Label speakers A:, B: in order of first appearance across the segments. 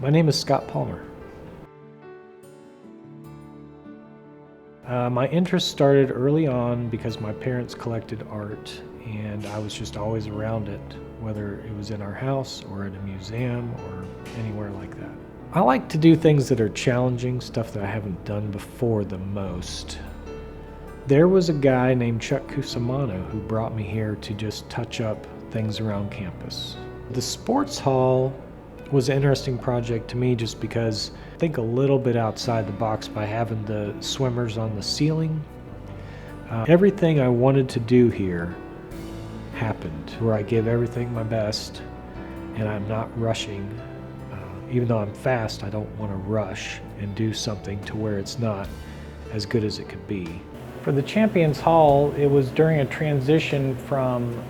A: My name is Scott Palmer. My interest started early on because my parents collected art and I was just always around it, whether it was in our house or at a museum or anywhere like that. I like to do things that are challenging, stuff that I haven't done before the most. There was a guy named Chuck Cusimano who brought me here to just touch up things around campus. The sports hall was an interesting project to me just because I think a little bit outside the box by having the swimmers on the ceiling. Everything I wanted to do here happened, where I give everything my best and I'm not rushing. Even though I'm fast, I don't want to rush and do something to where it's not as good as it could be. For the Champions Hall, it was during a transition from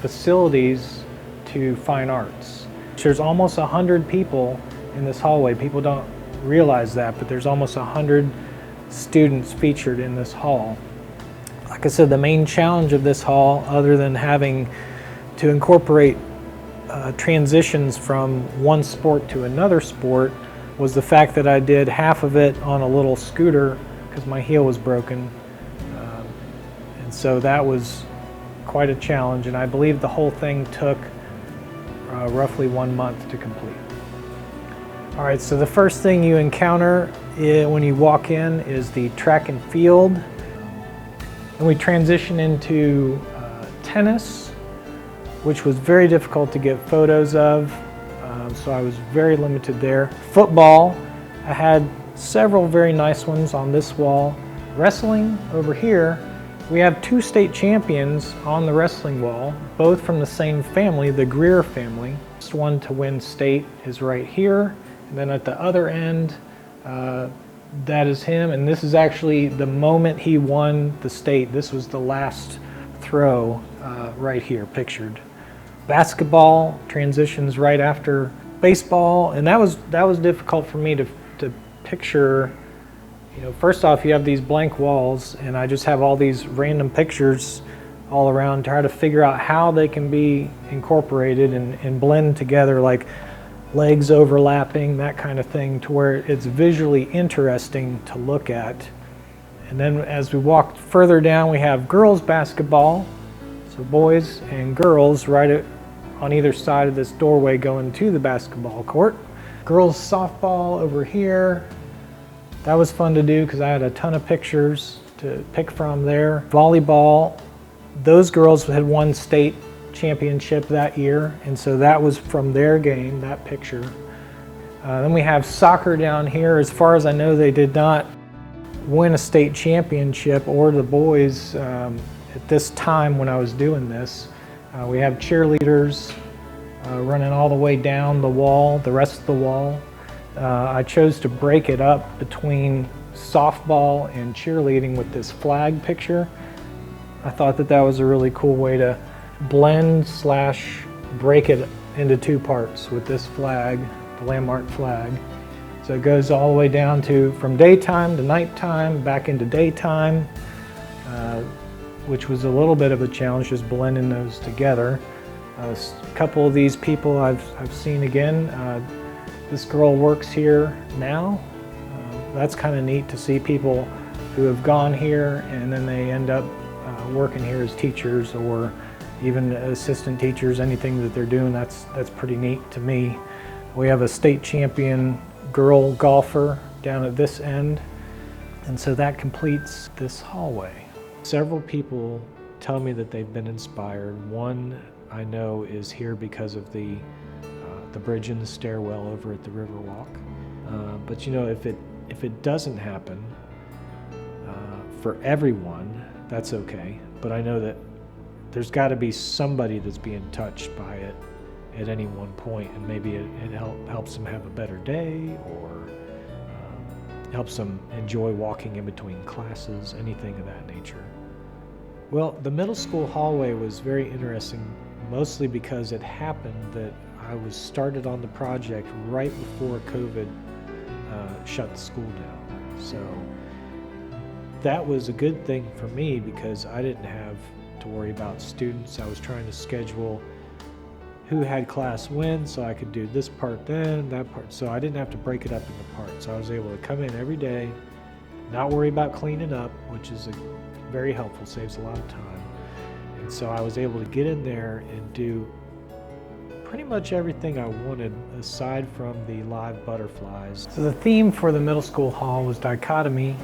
A: facilities to fine arts. There's almost 100 people in this hallway. People don't realize that, but there's almost 100 students featured in this hall. Like I said, the main challenge of this hall, other than having to incorporate transitions from one sport to another sport, was the fact that I did half of it on a little scooter because my heel was broken. And so that was quite a challenge, and I believe the whole thing took roughly 1 month to complete. All right, so the first thing you encounter when you walk in is the track and field. And we transition into tennis, which was very difficult to get photos of, so I was very limited there. Football, I had several very nice ones on this wall. Wrestling, over here, we have 2 state champions on the wrestling wall, both from the same family, the Greer family. First one to win state is right here, and then at the other end, that is him, and this is actually the moment he won the state. This was the last throw right here pictured. Basketball transitions right after baseball, and that was difficult for me to picture. You know, first off, you have these blank walls, and I just have all these random pictures all around, try to figure out how they can be incorporated and blend together, like legs overlapping, that kind of thing, to where it's visually interesting to look at. And then as we walk further down, we have girls basketball, so boys and girls right on either side of this doorway going to the basketball court. Girls softball over here. That was fun to do because I had a ton of pictures to pick from there. Volleyball, those girls had won state championship that year, and so that was from their game, that picture. Then we have soccer down here. As far as I know, they did not win a state championship, or the boys at this time when I was doing this. We have cheerleaders running all the way down the wall, the rest of the wall. I chose to break it up between softball and cheerleading with this flag picture. I thought that was a really cool way to blend / break it into 2 parts with this flag, the landmark flag. So it goes all the way down to from daytime to nighttime, back into daytime, which was a little bit of a challenge, just blending those together. A couple of these people I've seen again. This girl works here now. That's kind of neat to see people who have gone here and then they end up working here as teachers or even assistant teachers. Anything that they're doing, that's pretty neat to me. We have a state champion girl golfer down at this end, and so that completes this hallway. Several people tell me that they've been inspired. One I know is here because of the bridge and the stairwell over at the Riverwalk. But you know, if it doesn't happen for everyone, that's okay. But I know that there's got to be somebody that's being touched by it at any one point, and maybe it helps them have a better day, or helps them enjoy walking in between classes, anything of that nature. Well, the middle school hallway was very interesting, mostly because it happened that I was started on the project right before COVID shut the school down. So that was a good thing for me because I didn't have to worry about students. I was trying to schedule who had class when, so I could do this part then, that part. So I didn't have to break it up into parts. So I was able to come in every day, not worry about cleaning up, which is very helpful, saves a lot of time. And so I was able to get in there and do pretty much everything I wanted aside from the live butterflies. So the theme for the middle school hall was dichotomy,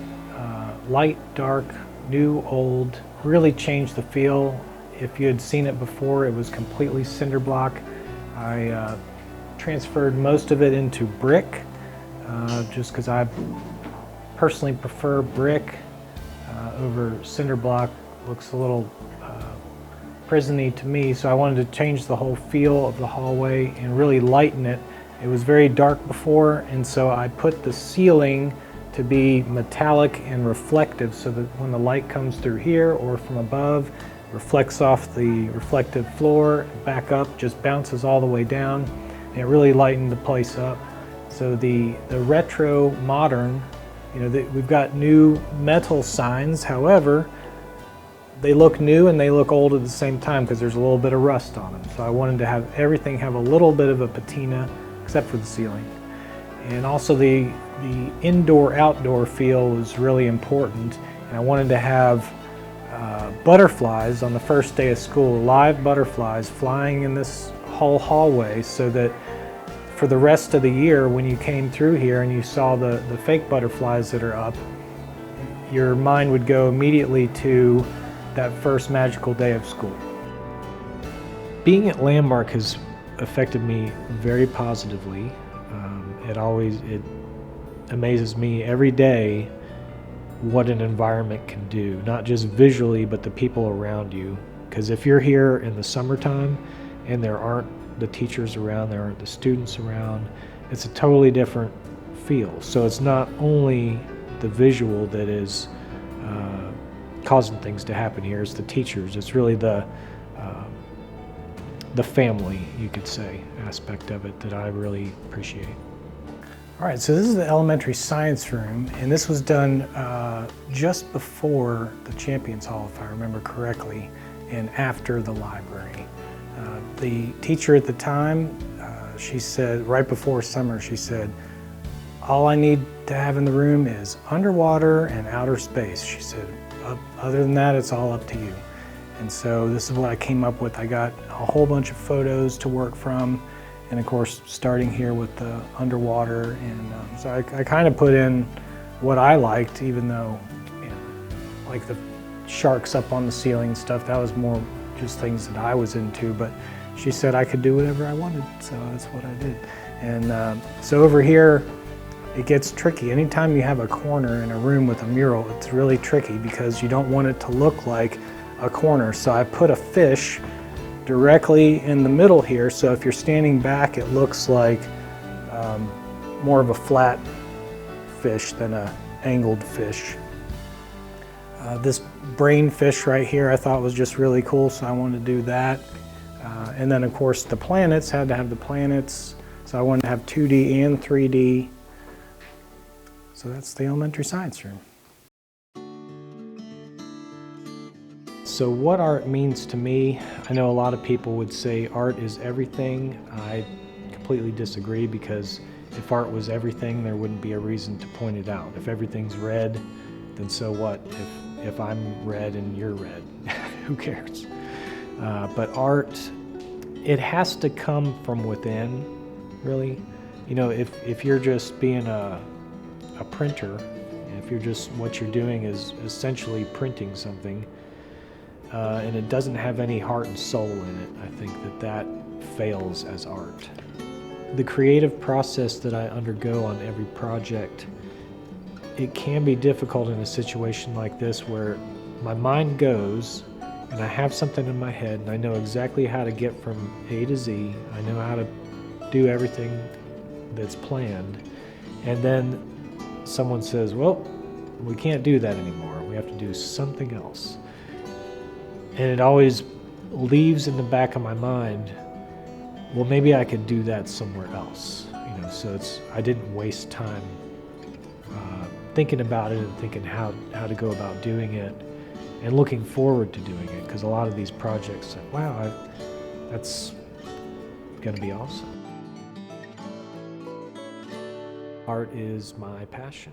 A: light, dark, new, old, really changed the feel. If you had seen it before, it was completely cinder block. I transferred most of it into brick, just because I personally prefer brick over cinder block. Looks a little prison-y to me, so I wanted to change the whole feel of the hallway and really lighten it. It was very dark before, and so I put the ceiling to be metallic and reflective so that when the light comes through here or from above, reflects off the reflective floor, back up, just bounces all the way down, and it really lightened the place up. So the retro modern, we've got new metal signs, however, they look new and they look old at the same time because there's a little bit of rust on them. So I wanted to have everything have a little bit of a patina, except for the ceiling. And also the indoor-outdoor feel was really important. And I wanted to have butterflies on the first day of school, live butterflies flying in this whole hallway, so that for the rest of the year when you came through here and you saw the fake butterflies that are up, your mind would go immediately to that first magical day of school. Being at Landmark has affected me very positively. It amazes me every day what an environment can do, not just visually, but the people around you. Because if you're here in the summertime and there aren't the teachers around, there aren't the students around, it's a totally different feel. So it's not only the visual that is causing things to happen here, it's the teachers. It's really the family, you could say, aspect of it that I really appreciate. All right, so this is the elementary science room, and this was done just before the Champions Hall, if I remember correctly, and after the library. The teacher at the time, she said, right before summer, she said, all I need to have in the room is underwater and outer space. She said, other than that, it's all up to you. And so this is what I came up with. I got a whole bunch of photos to work from, and of course, starting here with the underwater. And so I kind of put in what I liked, even though, like the sharks up on the ceiling and stuff, that was more just things that I was into. But she said I could do whatever I wanted, so that's what I did. And so over here, it gets tricky. Anytime you have a corner in a room with a mural, it's really tricky because you don't want it to look like a corner. So I put a fish directly in the middle here, so if you're standing back, it looks like more of a flat fish than an angled fish. This brain fish right here I thought was just really cool, so I wanted to do that. And then of course the planets, had to have the planets, so I wanted to have 2D and 3D. So that's the elementary science room. So what art means to me, I know a lot of people would say art is everything. I completely disagree, because if art was everything, there wouldn't be a reason to point it out. If everything's red, then so what? If I'm red and you're red, who cares? But art, it has to come from within, really. If you're just being a printer, if you're just, what you're doing is essentially printing something, and it doesn't have any heart and soul in it, I think that fails as art. The creative process that I undergo on every project, it can be difficult in a situation like this where my mind goes and I have something in my head and I know exactly how to get from A to Z. I know how to do everything that's planned, and then someone says, well, we can't do that anymore. We have to do something else. And it always leaves in the back of my mind, well, maybe I could do that somewhere else. So I didn't waste time thinking about it and thinking how to go about doing it and looking forward to doing it. Because a lot of these projects, wow, going to be awesome. Art is my passion.